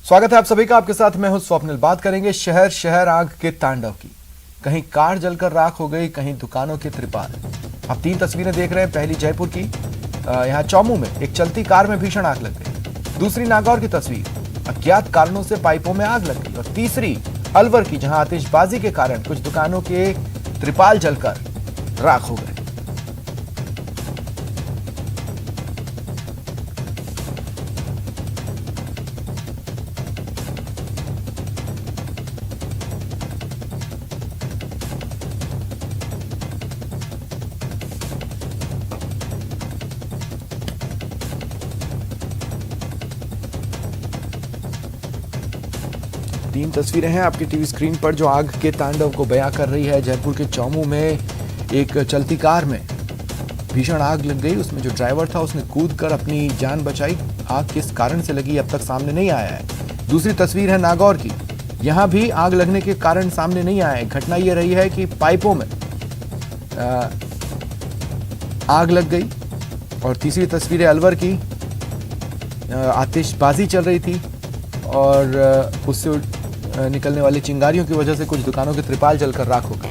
स्वागत है आप सभी का। आपके साथ मैं हूं स्वप्निल। बात करेंगे शहर शहर आग के तांडव की। कहीं कार जलकर राख हो गई, कहीं दुकानों के त्रिपाल। आप 3 तस्वीरें देख रहे हैं। पहली जयपुर की, यहां चौमू में एक चलती कार में भीषण आग लग गई। दूसरी नागौर की तस्वीर, अज्ञात कारणों से पाइपों में आग लग गई। और तीसरी अलवर की, जहां आतिशबाजी के कारण कुछ दुकानों के त्रिपाल जलकर राख हो गए। तीन तस्वीरें हैं आपकी टीवी स्क्रीन पर जो आग के तांडव को बयां कर रही है। जयपुर के चौमू में एक चलती कार में भीषण आग लग गई। उसमें जो ड्राइवर था उसने कूदकर अपनी जान बचाई। आग किस कारण से लगी अब तक सामने नहीं आया है। दूसरी तस्वीर है नागौर की। यहां भी आग लगने के कारण सामने नहीं आया है। घटना यह रही है कि पाइपों में आग लग गई। और तीसरी तस्वीर है अलवर की। आतिशबाजी चल रही थी और उससे निकलने वाली चिंगारियों की वजह से कुछ दुकानों के त्रिपाल जलकर राख हो गए।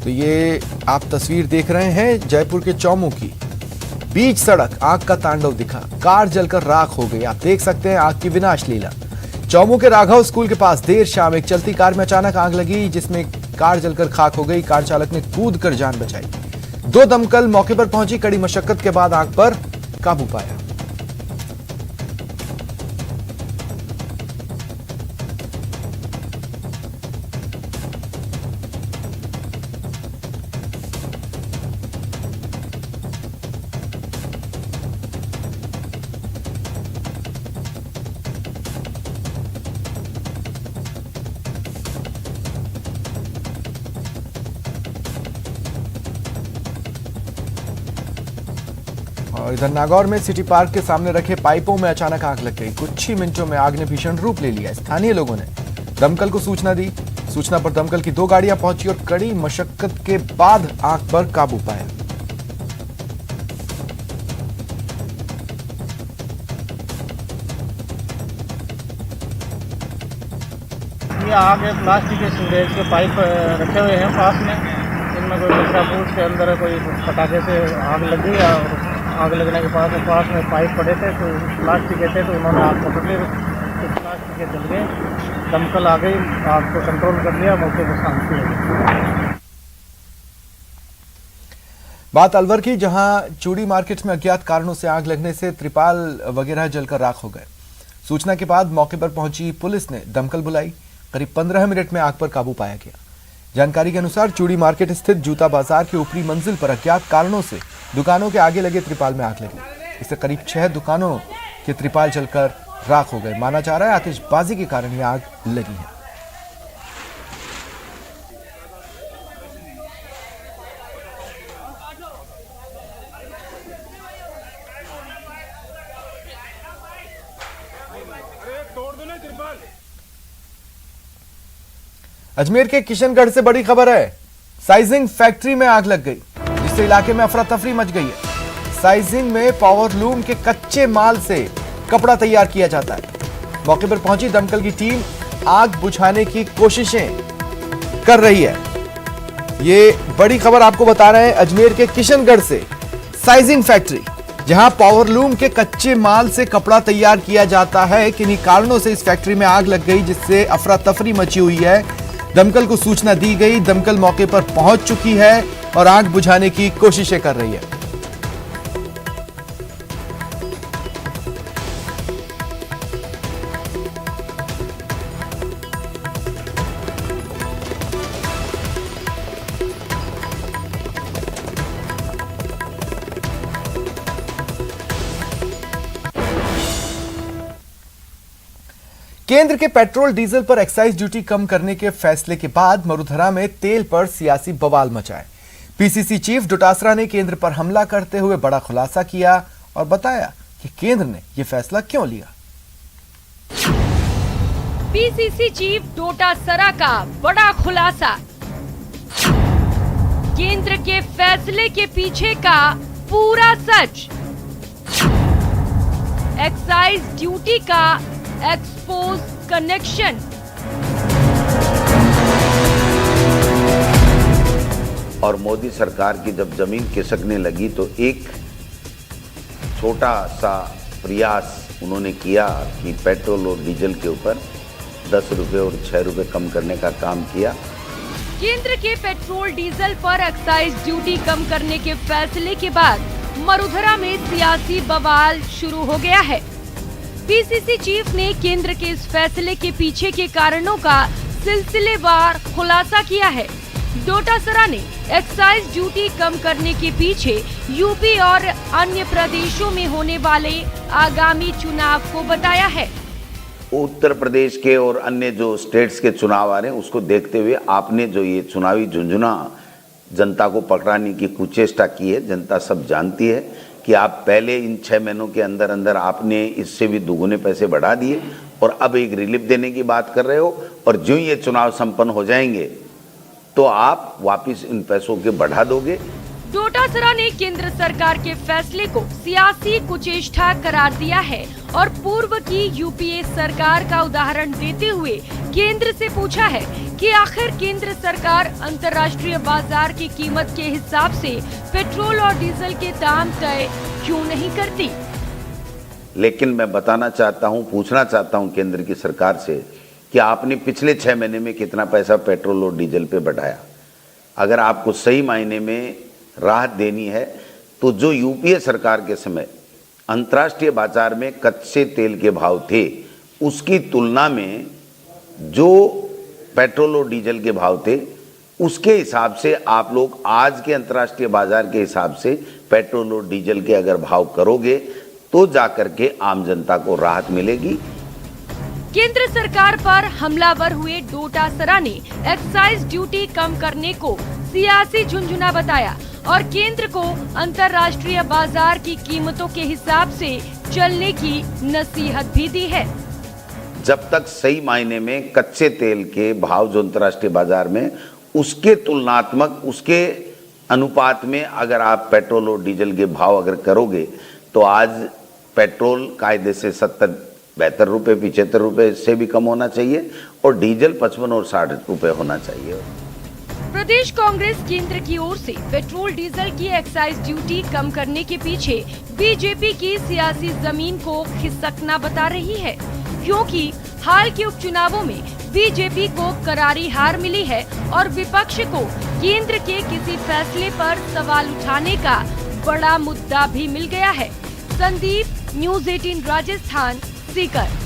तो ये आप तस्वीर देख रहे हैं जयपुर के चौमू की। बीच सड़क आग का तांडव दिखा, कार जलकर राख हो गई। आप देख सकते हैं आग की विनाश लीला। चौमू के राघव स्कूल के पास देर शाम एक चलती कार में अचानक आग लगी, जिसमें कार जलकर खाक हो गई। कार चालक ने कूदकर जान बचाई। 2 दमकल मौके पर पहुंची। कड़ी मशक्कत के बाद आग पर काबू पाया। और इधर नागौर में सिटी पार्क के सामने रखे पाइपों में अचानक आग लग गई। कुछ ही मिनटों में आग ने भीषण रूप ले लिया। स्थानीय लोगों ने दमकल को सूचना दी। सूचना पर दमकल की 2 गाड़ियां पहुंची और कड़ी मशक्कत के बाद आग पर काबू पाया। ये आगे प्लास्टिक के सीवरेज के पाइप रखे हुए हैं पास में। इनमें कोई कचरा फूट के अंदर कोई पटाखे से आग लग गई। और आग लगने के बाद पास में पाइप पड़े थे, तो प्लास्टिक के थे, तो उन्होंने आग पकड़ ली। कुछ प्लास्टिक के जल गए। दमकल आ गई, आग को कंट्रोल कर लिया। मौके पर शांति हो गई। बात अलवर की, जहां चूड़ी मार्केट में अज्ञात कारणों से आग लगने से त्रिपाल वगैरह जलकर राख हो गए। सूचना के बाद मौके पर पहुंची पुलिस ने दमकल बुलाई। करीब 15 मिनट में आग पर काबू पाया गया। जानकारी के अनुसार चूड़ी मार्केट स्थित जूता बाजार की ऊपरी मंजिल पर अज्ञात कारणों से दुकानों के आगे लगे त्रिपाल में आग लगी। इससे करीब 6 दुकानों के त्रिपाल जलकर राख हो गए। माना जा रहा है आतिशबाजी के कारण यह आग लगी है। अजमेर के किशनगढ़ से बड़ी खबर है। साइजिंग फैक्ट्री में आग लग गई, जिससे इलाके में अफरा तफरी मच गई है। साइजिंग में पावरलूम के कच्चे माल से कपड़ा तैयार किया जाता है। मौके पर पहुंची दमकल की टीम आग बुझाने की कोशिशें कर रही है। ये बड़ी खबर आपको बता रहे हैं अजमेर के किशनगढ़ से। साइजिंग फैक्ट्री, जहां पावरलूम के कच्चे माल से कपड़ा तैयार किया जाता है, किन्हीं कारणों से इस फैक्ट्री में आग लग गई, जिससे अफरा तफरी मची हुई है। दमकल को सूचना दी गई। दमकल मौके पर पहुंच चुकी है और आग बुझाने की कोशिशें कर रही है। केंद्र के पेट्रोल डीजल पर एक्साइज ड्यूटी कम करने के फैसले के बाद मरुधरा में तेल पर सियासी बवाल मचा है। पीसीसी चीफ डोटासरा ने केंद्र पर हमला करते हुए बड़ा खुलासा किया और बताया कि केंद्र ने यह फैसला क्यों लिया। पीसीसी चीफ डोटासरा का बड़ा खुलासा। केंद्र के फैसले के पीछे का पूरा सच। एक्साइज ड्यूटी का एक्सपोज कनेक्शन। और मोदी सरकार की जब जमीन खिसकने लगी तो एक छोटा सा प्रयास उन्होंने किया कि पेट्रोल और डीजल के ऊपर 10 रुपए और 6 रुपए कम करने का काम किया। केंद्र के पेट्रोल डीजल पर एक्साइज ड्यूटी कम करने के फैसले के बाद मरुधरा में सियासी बवाल शुरू हो गया है। पीसीसी चीफ ने केंद्र के इस फैसले के पीछे के कारणों का सिलसिलेवार खुलासा किया है। डोटासरा ने एक्साइज ड्यूटी कम करने के पीछे यूपी और अन्य प्रदेशों में होने वाले आगामी चुनाव को बताया है। उत्तर प्रदेश के और अन्य जो स्टेट्स के चुनाव आ रहे हैं उसको देखते हुए आपने जो ये चुनावी झुंझुना जनता को पकड़ाने की कुचेष्टा की है, जनता सब जानती है कि आप पहले इन 6 महीनों के अंदर अंदर आपने इससे भी दुगुने पैसे बढ़ा दिए और अब एक रिलीफ देने की बात कर रहे हो, और जो ये चुनाव संपन्न हो जाएंगे तो आप वापिस इन पैसों के बढ़ा दोगे। डोटासरा ने केंद्र सरकार के फैसले को सियासी कुचेष्टा करार दिया है और पूर्व की यूपीए सरकार का उदाहरण देते हुए केंद्र से पूछा है कि आखिर केंद्र सरकार अंतर्राष्ट्रीय बाजार की कीमत के हिसाब से पेट्रोल और डीजल के दाम तय क्यों नहीं करती। लेकिन मैं बताना चाहता हूं, पूछना चाहता हूं केंद्र की सरकार से कि आपने पिछले 6 महीने में कितना पैसा पेट्रोल और डीजल पे बढ़ाया। अगर आपको सही मायने में राहत देनी है तो जो यूपीए सरकार के समय अंतर्राष्ट्रीय बाजार में कच्चे तेल के भाव थे उसकी तुलना में जो पेट्रोल और डीजल के भाव थे उसके हिसाब से आप लोग आज के अंतर्राष्ट्रीय बाजार के हिसाब से पेट्रोल और डीजल के अगर भाव करोगे तो जाकर के आम जनता को राहत मिलेगी। केंद्र सरकार पर हमलावर हुए डोटासरा ने एक्साइज ड्यूटी कम करने को सियासी झुंझुना बताया और केंद्र को अंतर्राष्ट्रीय बाजार की कीमतों के हिसाब से चलने की नसीहत भी दी है। जब तक सही मायने में कच्चे तेल के भाव जो अंतर्राष्ट्रीय बाजार में उसके तुलनात्मक उसके अनुपात में अगर आप पेट्रोल और डीजल के भाव अगर करोगे तो आज पेट्रोल कायदे से 70-72 रुपए 75 रुपए से भी कम होना चाहिए और डीजल 55 और 60 रुपए होना चाहिए। प्रदेश कांग्रेस केंद्र की ओर से पेट्रोल डीजल की एक्साइज ड्यूटी कम करने के पीछे बीजेपी की सियासी जमीन को खिसकना बता रही है, क्योंकि हाल के उपचुनावों में बीजेपी को करारी हार मिली है और विपक्ष को केंद्र के किसी फैसले पर सवाल उठाने का बड़ा मुद्दा भी मिल गया है। संदीप, न्यूज़ 18 राजस्थान, सीकर।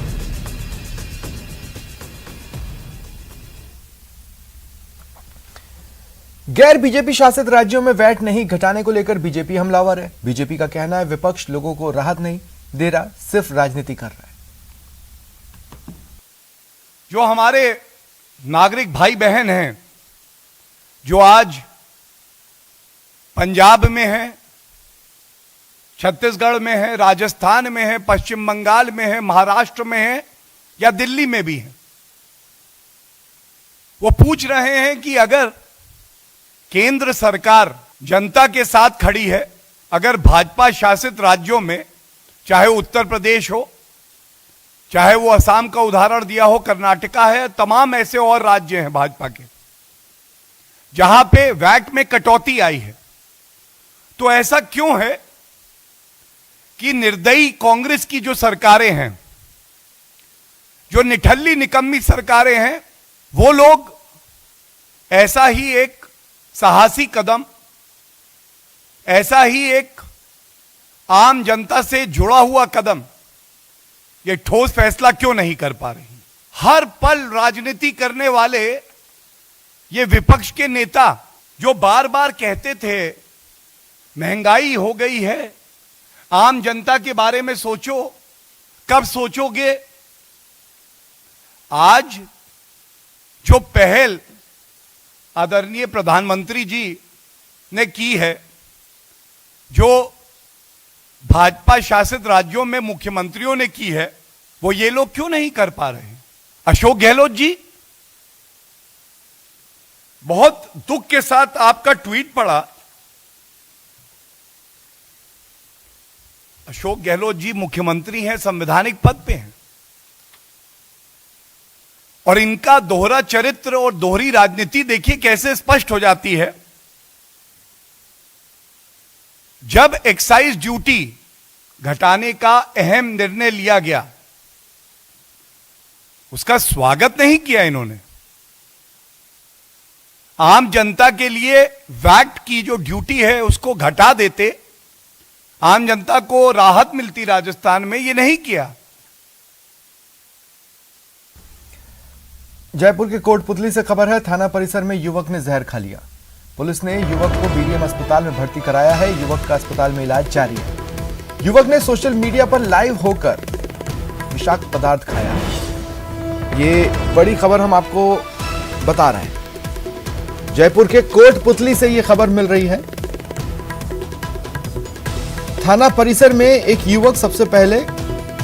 गैर बीजेपी शासित राज्यों में वैट नहीं घटाने को लेकर बीजेपी हमलावर है। बीजेपी का कहना है विपक्ष लोगों को राहत नहीं दे रहा, सिर्फ राजनीति कर रहा है। जो हमारे नागरिक भाई बहन हैं जो आज पंजाब में हैं, छत्तीसगढ़ में है, राजस्थान में है, पश्चिम बंगाल में है, महाराष्ट्र में है या दिल्ली में भी है, वो पूछ रहे हैं कि अगर केंद्र सरकार जनता के साथ खड़ी है, अगर भाजपा शासित राज्यों में चाहे उत्तर प्रदेश हो, चाहे वो असम का उदाहरण दिया हो, कर्नाटका है, तमाम ऐसे और राज्य हैं भाजपा के जहां पे वैट में कटौती आई है, तो ऐसा क्यों है कि निर्दयी कांग्रेस की जो सरकारें हैं, जो निठल्ली निकम्मी सरकारें हैं, वो लोग ऐसा ही एक साहसी कदम, ऐसा ही एक आम जनता से जुड़ा हुआ कदम, ये ठोस फैसला क्यों नहीं कर पा रही। हर पल राजनीति करने वाले ये विपक्ष के नेता जो बार बार कहते थे महंगाई हो गई है, आम जनता के बारे में सोचो, कब सोचोगे। आज जो पहल आदरणीय प्रधानमंत्री जी ने की है, जो भाजपा शासित राज्यों में मुख्यमंत्रियों ने की है, वो ये लोग क्यों नहीं कर पा रहे हैं। अशोक गहलोत जी, बहुत दुख के साथ आपका ट्वीट पढ़ा। अशोक गहलोत जी मुख्यमंत्री हैं, संवैधानिक पद पे हैं, और इनका दोहरा चरित्र और दोहरी राजनीति देखिए कैसे स्पष्ट हो जाती है। जब एक्साइज ड्यूटी घटाने का अहम निर्णय लिया गया, उसका स्वागत नहीं किया इन्होंने। आम जनता के लिए वैट की जो ड्यूटी है उसको घटा देते, आम जनता को राहत मिलती राजस्थान में, ये नहीं किया। जयपुर के कोटपुतली से खबर है, थाना परिसर में युवक ने जहर खा लिया। पुलिस ने युवक को बीडीएम अस्पताल में भर्ती कराया है। युवक का अस्पताल में इलाज जारी है। युवक ने सोशल मीडिया पर लाइव होकर विषाक्त पदार्थ खाया है। ये बड़ी खबर हम आपको बता रहे हैं। जयपुर के कोटपुतली से ये खबर मिल रही है। थाना परिसर में एक युवक सबसे पहले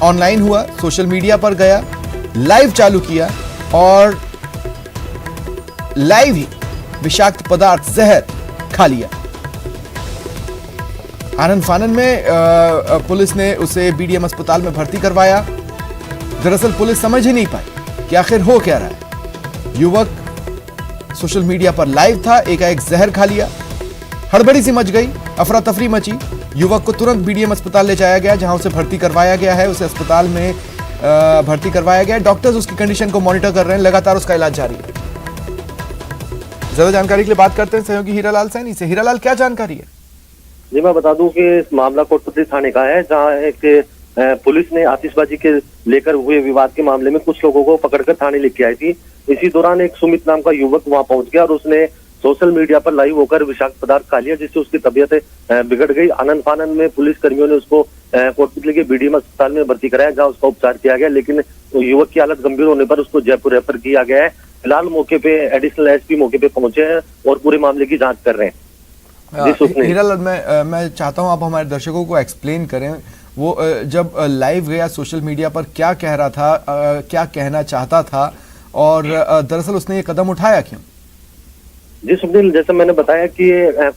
ऑनलाइन हुआ, सोशल मीडिया पर गया, लाइव चालू किया और लाइव ही विषाक्त पदार्थ जहर खा लिया। आनंद फानन में पुलिस ने उसे बीडीएम अस्पताल में भर्ती करवाया। दरअसल पुलिस समझ ही नहीं पाई कि आखिर हो क्या रहा है। युवक सोशल मीडिया पर लाइव था, एकाएक जहर खा लिया। हड़बड़ी सी मच गई, अफरा तफरी मची। युवक को तुरंत बीडीएम अस्पताल ले जाया गया, जहां उसे भर्ती करवाया गया है। उसे अस्पताल में भर्ती करवाया गया। डॉक्टर्स उसकी कंडीशन को मॉनिटर कर रहे हैं, लगातार उसका इलाज जारी है। ज्यादा जानकारी के लिए बात करते हैं सहयोगी हीरालाल सैनी से। हीरालाल, क्या जानकारी है? जी, मैं बता दूं कि इस मामला कोटपुतली थाने का है, जहां एक पुलिस ने आतिशबाजी के लेकर हुए विवाद के मामले में कुछ लोगों को पकड़कर थाने लेके आई थी। इसी दौरान एक सुमित नाम का युवक वहां पहुंच गया और उसने सोशल मीडिया पर लाइव होकर विषाक्त पदार्थ खा लिया, जिससे उसकी तबीयत बिगड़ गई। आनंद फानन में पुलिस कर्मियों ने उसको कोटपुतली के बीडीएम अस्पताल में भर्ती कराया, जहां उसका उपचार किया गया, लेकिन युवक की हालत गंभीर होने पर उसको जयपुर रेफर किया गया है। फिलहाल मौके पे एडिशनल एसपी मौके पे पहुंचे हैं और पूरे मामले की जांच कर रहे हैं। हीरालाल, मैं चाहता हूं आप हमारे दर्शकों को एक्सप्लेन करें, वो जब लाइव गया सोशल मीडिया पर क्या कह रहा था, क्या कहना चाहता था, और दरअसल उसने ये कदम उठाया क्यों? जी सुनील, जैसे मैंने बताया कि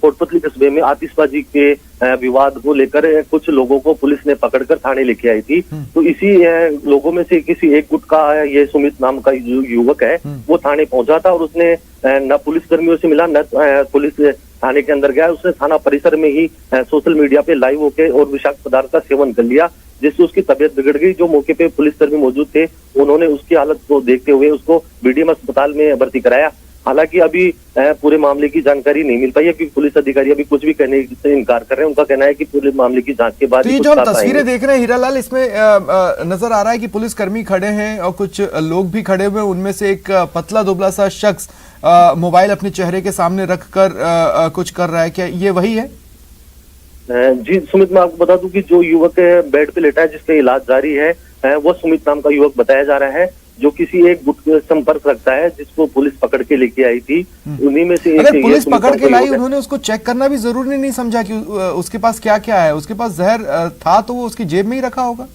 कोटपुतली कस्बे में आतिशबाजी के विवाद को लेकर कुछ लोगों को पुलिस ने पकड़कर थाने लेके आई थी। तो इसी लोगों में से किसी एक गुट का ये सुमित नाम का युवक है, वो थाने पहुंचा था और उसने न पुलिस कर्मियों से मिला, न पुलिस थाने के अंदर गया। उसने थाना परिसर में ही सोशल मीडिया पे लाइव होके और विषाक्त पदार्थ का सेवन कर लिया, जिससे उसकी तबीयत बिगड़ गई। जो मौके पे पुलिसकर्मी मौजूद थे, उन्होंने उसकी हालत को देखते हुए उसको बीडीएम अस्पताल में भर्ती कराया। हालांकि अभी पूरे मामले की जानकारी नहीं मिल पाई है, क्योंकि पुलिस अधिकारी अभी कुछ भी कहने से इनकार कर रहे हैं। उनका कहना है कि पूरे मामले की जांच के बाद। तो ये जो हम तस्वीरें देख रहे हैं हीरालाल, इसमें नजर आ रहा है कि पुलिसकर्मी खड़े हैं और कुछ लोग भी खड़े हुए हैं। उनमें से एक पतला दुबला सा शख्स मोबाइल अपने चेहरे के सामने रखकर कुछ कर रहा है। क्या ये वही है? जी सुमित, मैं आपको बता दूं कि जो युवक बेड पे लेटा है, जिसका इलाज जारी है, वो सुमित नाम का युवक बताया जा रहा है, जो किसी एक गुट के संपर्क रखता है, जिसको पुलिस पकड़ के लेके आई थी। उन्हीं में से अगर पुलिस पकड़ के लाई, उन्होंने उसको चेक करना भी जरूरी नहीं समझा कि उसके पास क्या क्या है? उसके पास जहर था तो वो उसकी जेब में ही रखा होगा।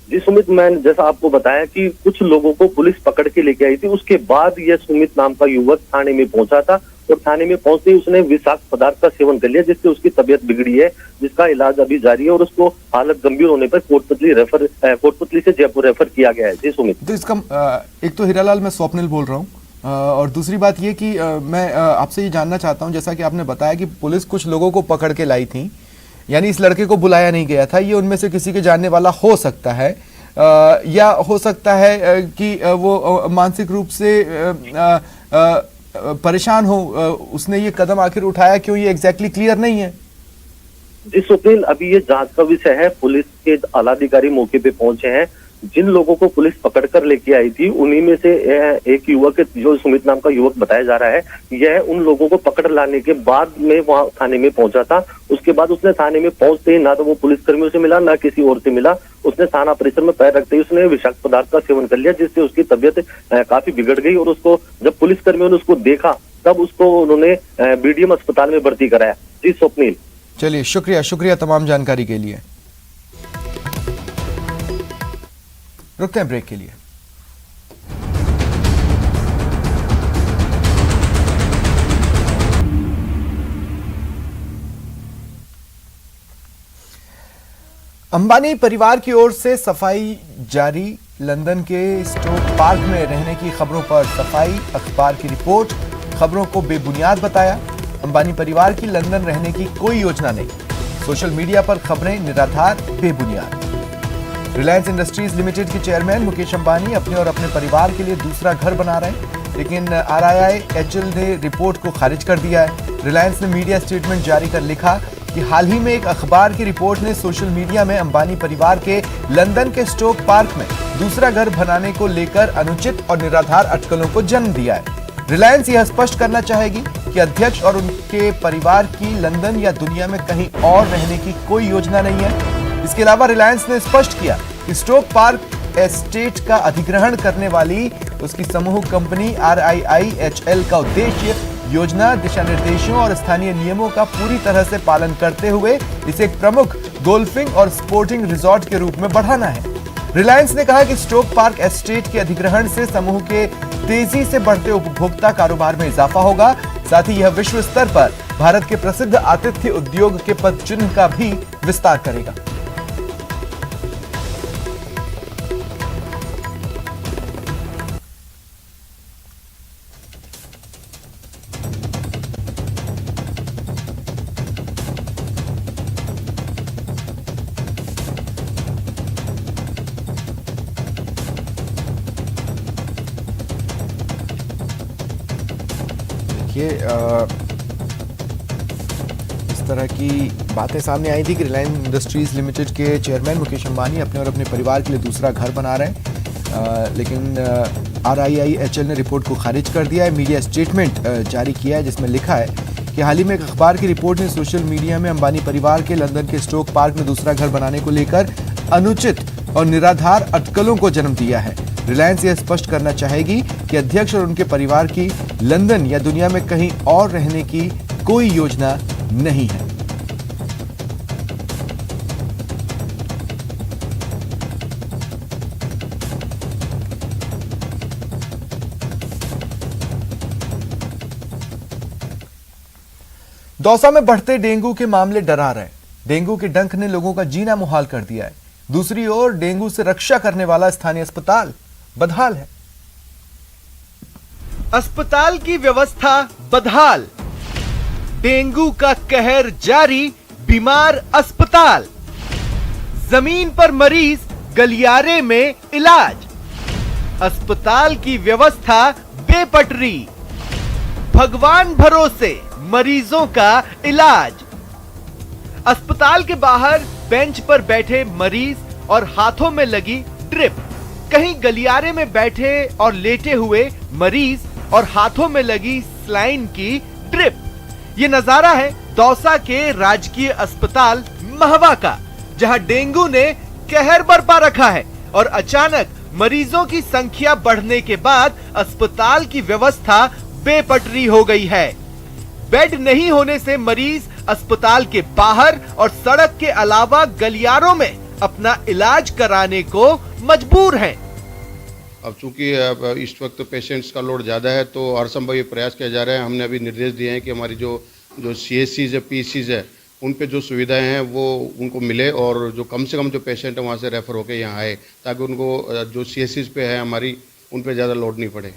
जी सुमित, मैंने जैसा आपको बताया कि कुछ लोगों को पुलिस पकड़ के लेके आई थी, उसके बाद यह सुमित नाम का युवक थाने में पहुंचा था और थाने में पहुंचते ही उसने विषाक्त पदार्थ का सेवन कर लिया, जिससे उसकी तबीयत बिगड़ी है, जिसका इलाज अभी जारी है और उसको हालत गंभीर होने पर कोटपुतली से जयपुर रेफर किया गया है। जी सुमित, तो इसका एक तो हीरालाल, मैं स्वप्निल बोल रहा हूँ, और दूसरी बात ये कि मैं आपसे ये जानना चाहता हूँ, जैसा कि आपने बताया कि पुलिस कुछ लोगों को पकड़ के लाई थी, यानी इस लड़के को बुलाया नहीं गया था। ये उनमें से किसी के जानने वाला हो सकता है, या हो सकता है कि वो मानसिक रूप से परेशान हो, उसने ये कदम आखिर उठाया क्यों, ये एग्जैक्टली क्लियर नहीं है। जी सुनील, अभी ये जांच का विषय है। पुलिस के आला अधिकारी मौके पे पहुंचे हैं। जिन लोगों को पुलिस पकड़कर लेके आई थी, उन्हीं में से एक युवक, जो सुमित नाम का युवक बताया जा रहा है, यह उन लोगों को पकड़ लाने के बाद में वहां थाने में पहुंचा था। उसके बाद उसने थाने में पहुंचते ही ना तो वो पुलिस कर्मियों से मिला, ना किसी और से मिला। उसने थाना परिसर में पैर रखते ही उसने विषाक्त पदार्थ का सेवन कर लिया, जिससे उसकी तबीयत काफी बिगड़ गई। और उसको जब पुलिस कर्मियों ने उसको देखा, तब उसको उन्होंने बीडीएम अस्पताल में भर्ती कराया। जी स्वप्निल, चलिए, शुक्रिया तमाम जानकारी के लिए। रुकते हैं ब्रेक के लिए। अंबानी परिवार की ओर से सफाई जारी। लंदन के स्टोक पार्क में रहने की खबरों पर सफाई। अखबार की रिपोर्ट खबरों को बेबुनियाद बताया। अंबानी परिवार की लंदन रहने की कोई योजना नहीं। सोशल मीडिया पर खबरें निराधार, बेबुनियाद। रिलायंस इंडस्ट्रीज लिमिटेड के चेयरमैन मुकेश अंबानी अपने और अपने परिवार के लिए दूसरा घर बना रहे हैं, लेकिन RIIHL ने रिपोर्ट को खारिज कर दिया है। रिलायंस ने मीडिया स्टेटमेंट जारी कर लिखा कि हाल ही में एक अखबार की रिपोर्ट ने सोशल मीडिया में अंबानी परिवार के लंदन के स्टोक पार्क में दूसरा घर बनाने को लेकर अनुचित और निराधार अटकलों को जन्म दिया है। रिलायंस यह स्पष्ट करना चाहेगी कि अध्यक्ष और उनके परिवार की लंदन या दुनिया में कहीं और रहने की कोई योजना नहीं है। इसके अलावा रिलायंस ने स्पष्ट किया कि स्टोक पार्क एस्टेट का अधिग्रहण करने वाली उसकी समूह कंपनी RIIHL का उद्देश्य योजना, दिशा निर्देशों और स्थानीय नियमों का पूरी तरह से पालन करते हुए इसे एक प्रमुख गोल्फिंग और स्पोर्टिंग रिजॉर्ट के रूप में बढ़ाना है। रिलायंस ने कहा कि स्टोक पार्क एस्टेट के अधिग्रहण से समूह के तेजी से बढ़ते उपभोक्ता कारोबार में इजाफा होगा। साथ ही यह विश्व स्तर पर भारत के प्रसिद्ध आतिथ्य उद्योग के पद चिन्ह का भी विस्तार करेगा। इस तरह की बातें सामने आई थी कि रिलायंस इंडस्ट्रीज लिमिटेड के चेयरमैन मुकेश अंबानी अपने और अपने परिवार के लिए दूसरा घर बना रहे हैं, लेकिन RIIHL ने रिपोर्ट को खारिज कर दिया है। मीडिया स्टेटमेंट जारी किया है जिसमें लिखा है कि हाल ही में एक अखबार की रिपोर्ट ने सोशल मीडिया में अंबानी परिवार के लंदन के स्टोक पार्क में दूसरा घर बनाने को लेकर अनुचित और निराधार अटकलों को जन्म दिया है। रिलायंस यह स्पष्ट करना चाहेगी कि अध्यक्ष और उनके परिवार की लंदन या दुनिया में कहीं और रहने की कोई योजना नहीं है। दौसा में बढ़ते डेंगू के मामले डरा रहे। डेंगू के डंक ने लोगों का जीना मुहाल कर दिया है। दूसरी ओर डेंगू से रक्षा करने वाला स्थानीय अस्पताल बदहाल है। अस्पताल की व्यवस्था बदहाल, डेंगू का कहर जारी, बीमार अस्पताल, जमीन पर मरीज, गलियारे में इलाज, अस्पताल की व्यवस्था बेपटरी, भगवान भरोसे मरीजों का इलाज। अस्पताल के बाहर बेंच पर बैठे मरीज और हाथों में लगी ड्रिप, कहीं गलियारे में बैठे और लेटे हुए मरीज और हाथों में लगी सलाइन की ड्रिप। ये नजारा है दौसा के राजकीय अस्पताल महवा का, जहां डेंगू ने कहर बरपा रखा है और अचानक मरीजों की संख्या बढ़ने के बाद अस्पताल की व्यवस्था बेपटरी हो गई है। बेड नहीं होने से मरीज अस्पताल के बाहर और सड़क के अलावा गलियारों में अपना इलाज कराने को मजबूर हैं। अब चूंकि इस वक्त पेशेंट्स का लोड ज़्यादा है तो हर संभव ये प्रयास किया जा रहा है। हमने अभी निर्देश दिए हैं कि हमारी जो CHCs है, PCs है, उन पे जो सुविधाएं हैं वो उनको मिले और जो कम से कम जो पेशेंट है वहाँ से रेफर होकर यहाँ आए, ताकि उनको जो CHCs पे है हमारी, उन पे ज़्यादा लोड नहीं पड़े।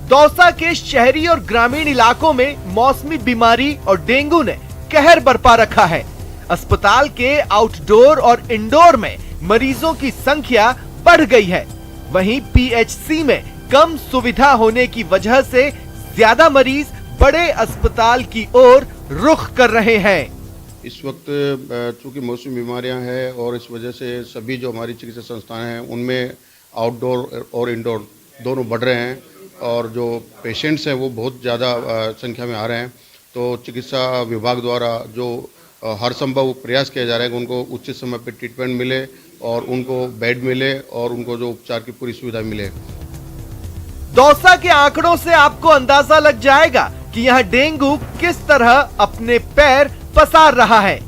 दौसा के शहरी और ग्रामीण इलाकों में मौसमी बीमारी और डेंगू ने कहर बरपा रखा है। अस्पताल के आउटडोर और इंडोर में मरीजों की संख्या बढ़ गई है। वहीं PHC में कम सुविधा होने की वजह से ज्यादा मरीज बड़े अस्पताल की ओर रुख कर रहे हैं। इस वक्त चूंकि मौसमी बीमारियां हैं और इस वजह से सभी जो हमारी चिकित्सा संस्थान हैं उनमें आउटडोर और इंडोर दोनों बढ़ रहे हैं और जो पेशेंट्स हैं वो बहुत ज़्यादा संख्या में आ रहे हैं। तो चिकित्सा विभाग द्वारा जो हर संभव प्रयास किया जा रहा है कि उनको उचित समय पर ट्रीटमेंट मिले और उनको बेड मिले और उनको जो उपचार की पूरी सुविधा मिले। दौसा के आंकड़ों से आपको अंदाजा लग जाएगा कि यहाँ डेंगू किस तरह अपने पैर पसार रहा है।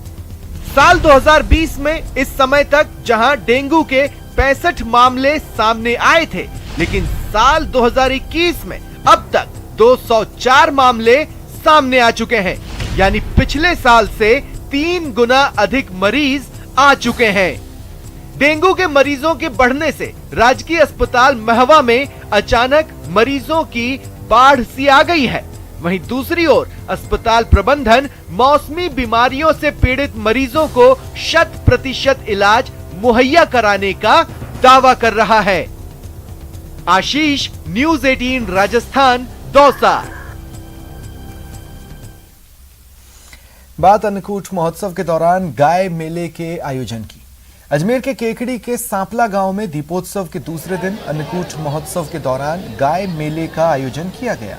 साल 2020 में इस समय तक जहां डेंगू के 65 मामले सामने आए थे, लेकिन साल 2021 में अब तक 204 मामले सामने आ चुके हैं, यानी पिछले साल से 3 गुना अधिक मरीज आ चुके हैं। डेंगू के मरीजों के बढ़ने से राजकीय अस्पताल महवा में अचानक मरीजों की बाढ़ सी आ गई है। वहीं दूसरी ओर अस्पताल प्रबंधन मौसमी बीमारियों से पीड़ित मरीजों को 100% इलाज मुहैया कराने का दावा कर रहा है। आशीष, न्यूज़ 18 राजस्थान, दौसा। बात अन्नकूट महोत्सव के दौरान गाय मेले के आयोजन की। अजमेर के केकड़ी के सांपला गांव में दीपोत्सव के दूसरे दिन अन्नकूट महोत्सव के दौरान गाय मेले का आयोजन किया गया।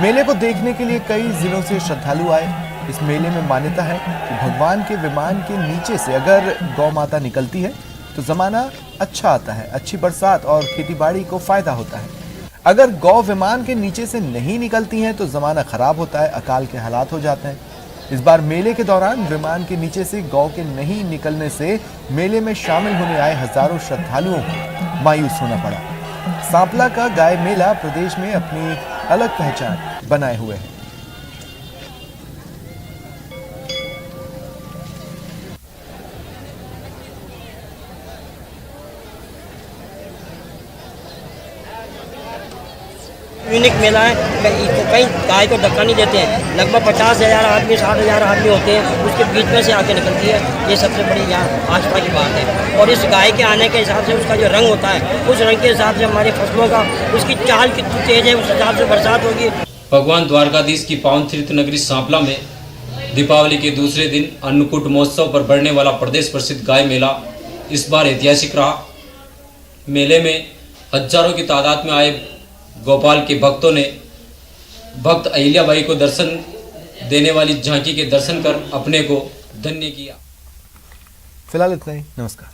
मेले को देखने के लिए कई जिलों से श्रद्धालु आए। इस मेले में मान्यता है कि भगवान के विमान के नीचे से अगर गौ माता निकलती है तो जमाना अच्छा आता है, अच्छी बरसात और खेतीबाड़ी को फायदा होता है। अगर गौ विमान के नीचे से नहीं निकलती हैं तो जमाना खराब होता है, अकाल के हालात हो जाते हैं। इस बार मेले के दौरान विमान के नीचे से गौ के नहीं निकलने से मेले में शामिल होने आए हजारों श्रद्धालुओं को मायूस होना पड़ा। सांपला का गाय मेला प्रदेश में अपनी अलग पहचान बनाए हुए है। यूनिक मेला है। कहीं गाय को धक्का नहीं देते हैं। लगभग 50,000 आदमी 60,000 आदमी होते हैं, उसके बीच में से आके निकलती है। ये सबसे बड़ी यहाँ आस्था की बात है। और इस गाय के आने के हिसाब से उसका जो रंग होता है, उस रंग के हिसाब से हमारी फसलों का उसकी चाल कितनी तेज है, उस हिसाब से बरसात होगी। भगवान द्वारकाधीश की पावन तीर्थ नगरी सांपला में दीपावली के दूसरे दिन अन्नकूट महोत्सव पर बढ़ने वाला प्रदेश प्रसिद्ध गाय मेला इस बार ऐतिहासिक रहा। मेले में हजारों की तादाद में आए गोपाल के भक्तों ने भक्त अहिल्याबाई को दर्शन देने वाली झांकी के दर्शन कर अपने को धन्य किया। फिलहाल इतना ही, नमस्कार।